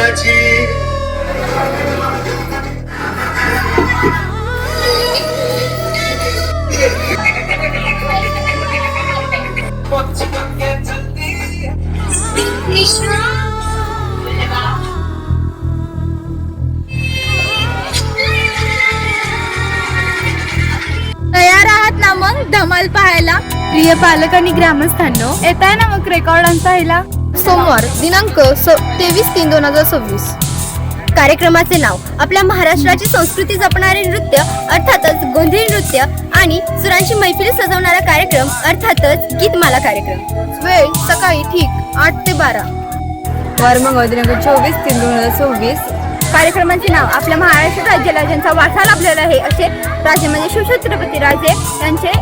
दिवसाची तयार आहात ना मग धमाल पाहायला? प्रिय पालक आणि ग्रामस्थांनो, येत आहे ना मग रेकॉर्ड पाहायला? सोमवार दिनांक 23/3/2026. कार्यक्रमाचे नाव आपल्या महाराष्ट्राची संस्कृती जपणारे नृत्य अर्थातच गोंधळी नृत्य आणि सुरांची मैफिल सजवणारा कार्यक्रम अर्थातच गीतमाला कार्यक्रम. वेळ सकाळी ठीक 8 ते 12. वार मंगळ दिनांक 24/3/2026. कार्यक्रमाचे नाव आपल्या महाराष्ट्र राज्याला ज्यांचा वारसा लाभलेला आहे असे राजे म्हणजे शिवछत्रपती राजे यांचे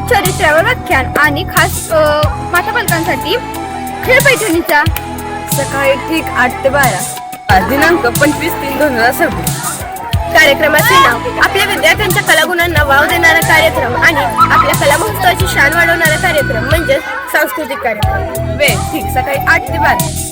चरित्रावर व्याख्यान आणि खास माता पालकांसाठी खेळ पैठणीचा. सकाळी ठीक 8 ते 12. दिनांक 25/3/2026. कार्यक्रमाचे नाव आपल्या विद्यार्थ्यांच्या कलागुणांना वाव देणारा कार्यक्रम आणि आपल्या कला महोत्सवाची शान वाढवणारा कार्यक्रम म्हणजे सांस्कृतिक कार्यक्रम. वेळ ठीक सकाळी 8 ते 12.